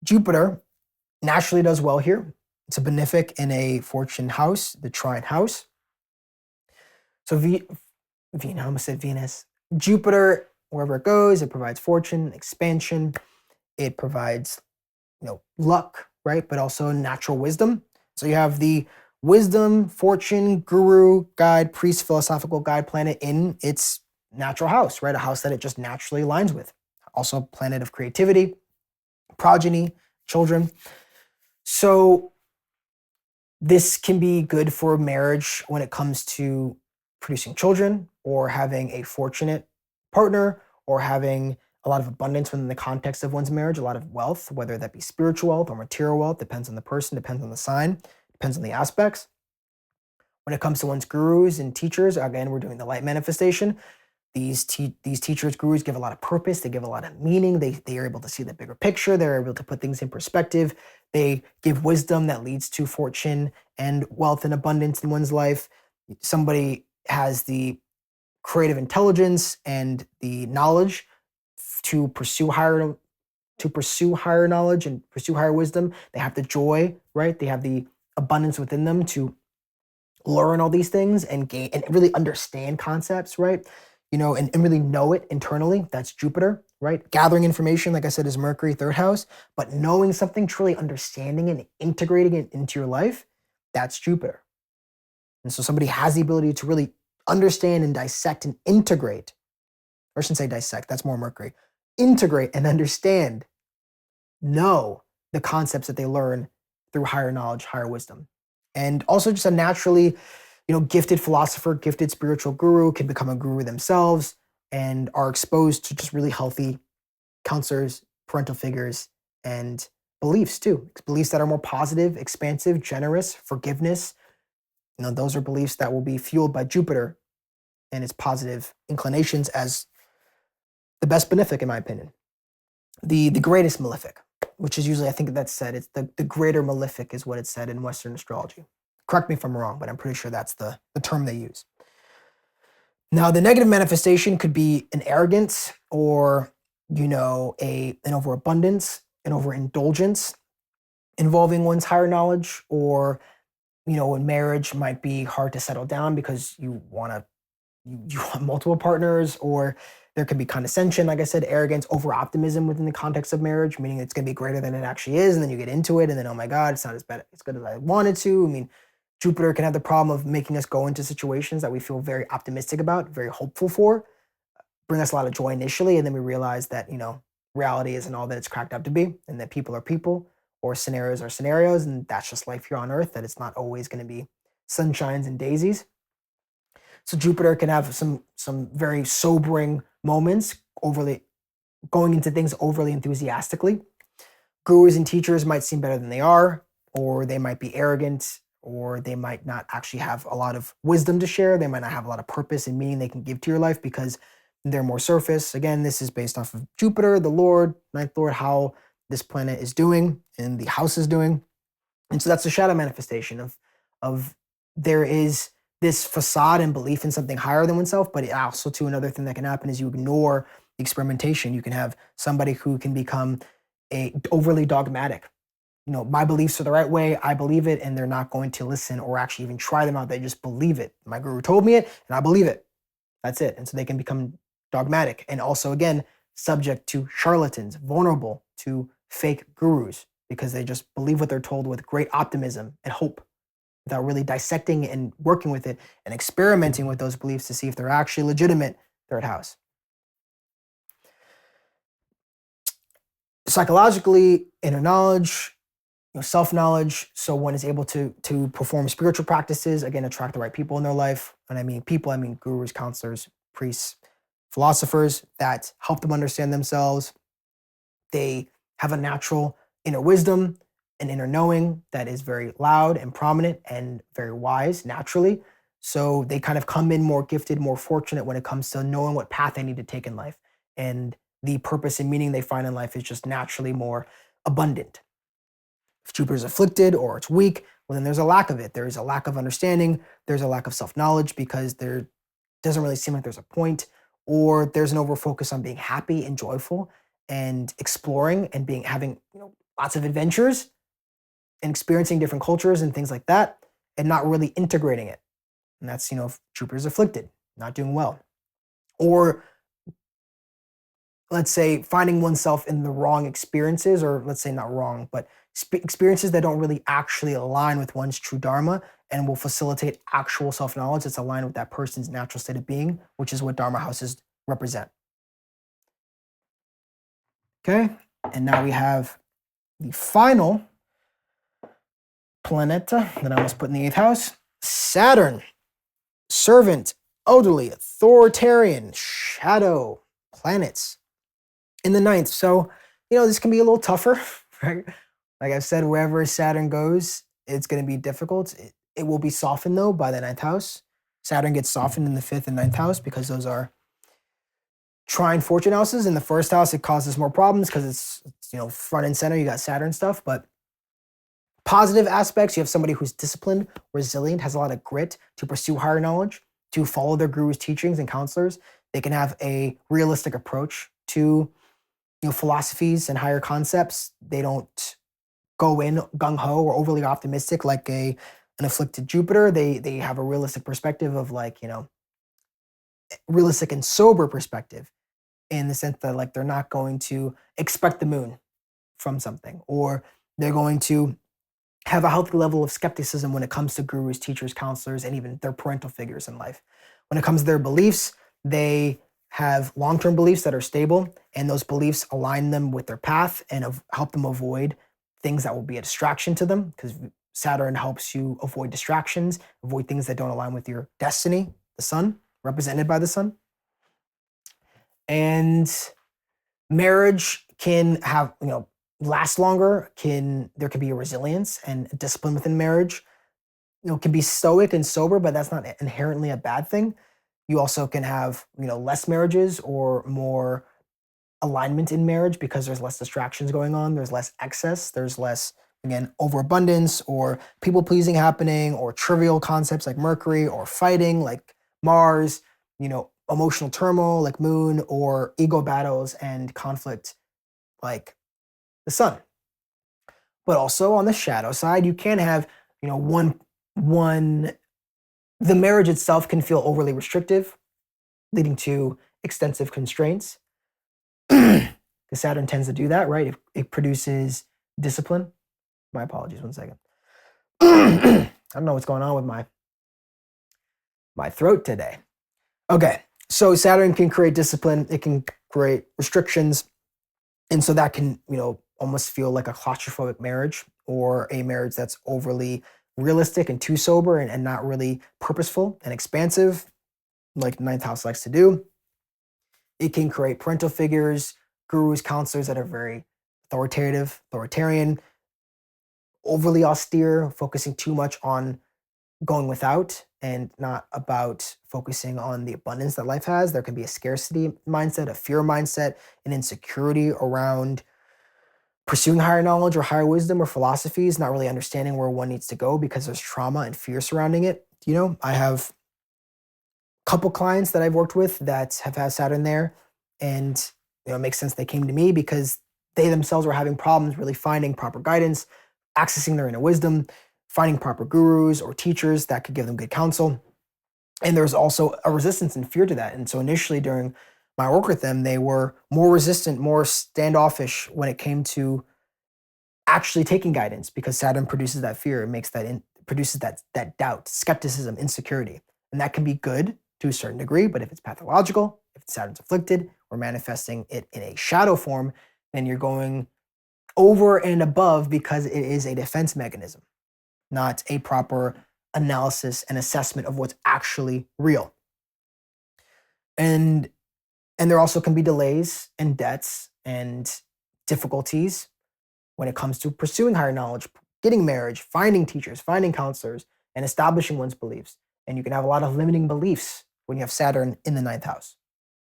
Jupiter naturally does well here. It's a benefic in a fortune house, the trine house. So I almost said Venus. Jupiter, wherever it goes, it provides fortune, expansion. It provides, luck, right? But also natural wisdom. So you have the wisdom, fortune, guru, guide, priest, philosophical guide planet in its natural house, right? A house that it just naturally aligns with. Also planet of creativity, progeny, children. So this can be good for marriage when it comes to producing children or having a fortunate partner or having a lot of abundance within the context of one's marriage, a lot of wealth, whether that be spiritual wealth or material wealth, depends on the person, depends on the sign, depends on the aspects. When it comes to one's gurus and teachers, again, we're doing the light manifestation. These teachers, gurus give a lot of purpose. They give a lot of meaning. They are able to see the bigger picture. They're able to put things in perspective. They give wisdom that leads to fortune and wealth and abundance in one's life. Somebody has the creative intelligence and the knowledge to pursue higher knowledge and pursue higher wisdom. They have the joy, right? They have the abundance within them to learn all these things and gain and really understand concepts, right? And really know it internally. That's Jupiter, right? Gathering information, like I said, is Mercury, 3rd house, but knowing something, truly understanding it and integrating it into your life, that's Jupiter. And so somebody has the ability to really understand and dissect and integrate, or I shouldn't say dissect, that's more Mercury, integrate and understand, know the concepts that they learn through higher knowledge, higher wisdom. And also just a naturally, gifted philosopher, gifted spiritual guru can become a guru themselves and are exposed to just really healthy counselors, parental figures, and beliefs too. Beliefs that are more positive, expansive, generous, forgiveness. Those are beliefs that will be fueled by Jupiter and its positive inclinations as the best benefic, in my opinion. The greatest malefic, which is usually, I think that's said, it's the greater malefic is what it's said in Western astrology. Correct me if I'm wrong, but I'm pretty sure that's the term they use. Now, the negative manifestation could be an arrogance or, an overabundance, an overindulgence involving one's higher knowledge, or, in marriage might be hard to settle down because you want multiple partners, or there can be condescension, like I said, arrogance, over-optimism within the context of marriage, meaning it's going to be greater than it actually is, and then you get into it, and then, oh my God, it's not as good as I wanted to. Jupiter can have the problem of making us go into situations that we feel very optimistic about, very hopeful for, bring us a lot of joy initially, and then we realize that, reality isn't all that it's cracked up to be, and that people are people, or scenarios are scenarios, and that's just life here on Earth, that it's not always going to be sunshines and daisies. So Jupiter can have some very sobering moments, overly going into things overly enthusiastically. Gurus and teachers might seem better than they are, or they might be arrogant, or they might not actually have a lot of wisdom to share. They might not have a lot of purpose and meaning they can give to your life because they're more surface. Again, this is based off of Jupiter, the Lord, ninth Lord, how this planet is doing and the house is doing. And so that's a shadow manifestation of there is this facade and belief in something higher than oneself, but it also, too, another thing that can happen is you ignore the experimentation. You can have somebody who can become overly dogmatic. My beliefs are the right way, I believe it, and they're not going to listen or actually even try them out. They just believe it. My guru told me it, and I believe it. That's it. And so they can become dogmatic, and also, again, subject to charlatans, vulnerable to fake gurus, because they just believe what they're told with great optimism and hope, without really dissecting and working with it and experimenting with those beliefs to see if they're actually legitimate. Third house. Psychologically, inner knowledge, self-knowledge, so one is able to perform spiritual practices, again, attract the right people in their life. And I mean people, I mean gurus, counselors, priests, philosophers that help them understand themselves. They have a natural inner wisdom, an inner knowing that is very loud and prominent and very wise naturally. So they kind of come in more gifted, more fortunate when it comes to knowing what path they need to take in life. And the purpose and meaning they find in life is just naturally more abundant. If Jupiter's afflicted or it's weak, well, then there's a lack of it. There's a lack of understanding. There's a lack of self-knowledge because there doesn't really seem like there's a point, or there's an over-focus on being happy and joyful and exploring and having lots of adventures and experiencing different cultures and things like that, and not really integrating it. And that's, if Jupiter's afflicted, not doing well. Or let's say finding oneself in the wrong experiences, or let's say not wrong, but experiences that don't really actually align with one's true dharma and will facilitate actual self-knowledge that's aligned with that person's natural state of being, which is what dharma houses represent. Okay, and now we have the final planet that I was put in the 8th house, Saturn. Servant, elderly, authoritarian, shadow planets in the 9th. So, this can be a little tougher, right? Like I've said, wherever Saturn goes, it's going to be difficult. It will be softened, though, by the 9th house. Saturn gets softened in the 5th and 9th house because those are trine fortune houses. In the 1st house, it causes more problems because it's front and center. You got Saturn stuff, but positive aspects, you have somebody who's disciplined, resilient, has a lot of grit to pursue higher knowledge, to follow their guru's teachings and counselors. They can have a realistic approach to philosophies and higher concepts. They don't go in gung-ho or overly optimistic like an afflicted Jupiter. They have a realistic perspective of realistic and sober perspective, in the sense that they're not going to expect the moon from something, or they're going to have a healthy level of skepticism when it comes to gurus, teachers, counselors, and even their parental figures in life. When it comes to their beliefs, they have long-term beliefs that are stable, and those beliefs align them with their path and help them avoid things that will be a distraction to them, because Saturn helps you avoid distractions, avoid things that don't align with your destiny, the sun, represented by the sun. And marriage can have, last longer. There can be a resilience and a discipline within marriage. Can be stoic and sober, but that's not inherently a bad thing. You also can have, less marriages or more alignment in marriage because there's less distractions going on. There's less excess. There's less, again, overabundance or people pleasing happening, or trivial concepts like Mercury, or fighting like Mars, emotional turmoil like Moon, or ego battles and conflict like the sun. But also on the shadow side, you can have, the marriage itself can feel overly restrictive, leading to extensive constraints. Because Saturn tends to do that, right? It produces discipline. My apologies, one second. I don't know what's going on with my throat today. Okay, so Saturn can create discipline. It can create restrictions. And so that can, almost feel like a claustrophobic marriage or a marriage that's overly realistic and too sober and not really purposeful and expansive, like the ninth house likes to do. It can create parental figures, gurus, counselors that are very authoritarian, overly austere, focusing too much on going without and not about focusing on the abundance that life has. There can be a scarcity mindset, a fear mindset, an insecurity around pursuing higher knowledge or higher wisdom or philosophies, not really understanding where one needs to go because there's trauma and fear surrounding it. I have a couple clients that I've worked with that have had Saturn there, and it makes sense they came to me because they themselves were having problems really finding proper guidance, accessing their inner wisdom, finding proper gurus or teachers that could give them good counsel. And there's also a resistance and fear to that. And so initially during my work with them, they were more resistant, more standoffish when it came to actually taking guidance because Saturn produces that fear. It makes produces that doubt, skepticism, insecurity. And that can be good to a certain degree, but if it's pathological, if Saturn's afflicted, or manifesting it in a shadow form, then you're going over and above because it is a defense mechanism, not a proper analysis and assessment of what's actually real. And there also can be delays and debts and difficulties when it comes to pursuing higher knowledge, getting marriage, finding teachers, finding counselors, and establishing one's beliefs. And you can have a lot of limiting beliefs when you have Saturn in the ninth house,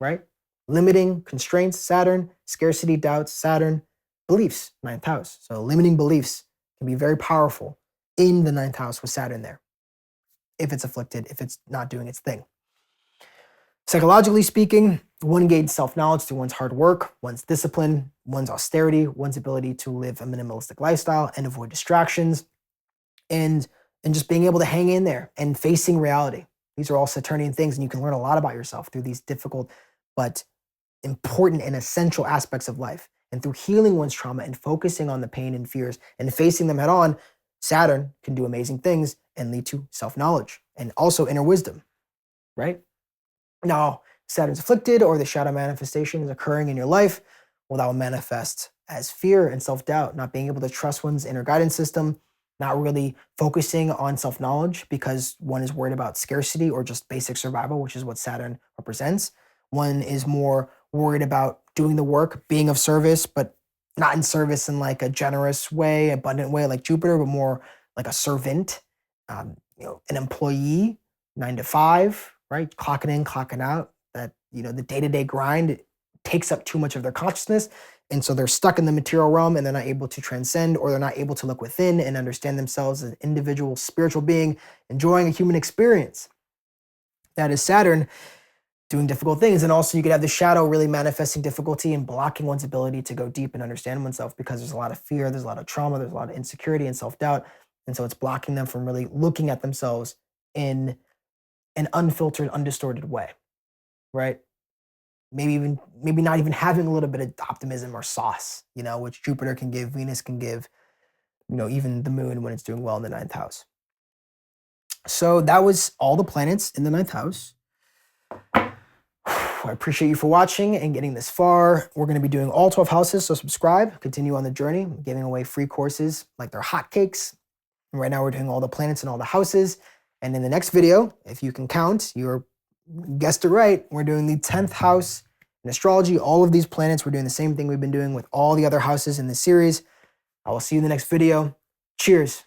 right? Limiting constraints, Saturn, scarcity, doubts, Saturn, beliefs, ninth house. So limiting beliefs can be very powerful in the ninth house with Saturn there, if it's afflicted, if it's not doing its thing. Psychologically speaking, one gains self-knowledge through one's hard work, one's discipline, one's austerity, one's ability to live a minimalistic lifestyle and avoid distractions, and just being able to hang in there and facing reality. These are all Saturnian things, and you can learn a lot about yourself through these difficult but important and essential aspects of life. And through healing one's trauma and focusing on the pain and fears and facing them head on, Saturn can do amazing things and lead to self-knowledge and also inner wisdom, right? Now, Saturn's afflicted or the shadow manifestation is occurring in your life, well, that will manifest as fear and self-doubt, not being able to trust one's inner guidance system, not really focusing on self-knowledge because one is worried about scarcity or just basic survival, which is what Saturn represents. One is more worried about doing the work, being of service, but not in service in like a generous way, abundant way like Jupiter, but more like a servant, an employee, 9 to 5, right? Clocking in, clocking out. That the day-to-day grind takes up too much of their consciousness, and so they're stuck in the material realm, and they're not able to transcend, or they're not able to look within and understand themselves as an individual spiritual being enjoying a human experience. That is Saturn doing difficult things. And also you could have the shadow really manifesting difficulty and blocking one's ability to go deep and understand oneself because there's a lot of fear, there's a lot of trauma, there's a lot of insecurity and self-doubt. And so it's blocking them from really looking at themselves in an unfiltered, undistorted way, right? Maybe not even having a little bit of optimism or sauce, which Jupiter can give, Venus can give, even the moon when it's doing well in the ninth house. So that was all the planets in the ninth house. I appreciate you for watching and getting this far. We're going to be doing all 12 houses, so subscribe, continue on the journey. I'm giving away free courses like they're hotcakes. And right now we're doing all the planets and all the houses. And in the next video, if you can count, you guessed it right, we're doing the 10th house in astrology. All of these planets, we're doing the same thing we've been doing with all the other houses in this series. I will see you in the next video. Cheers.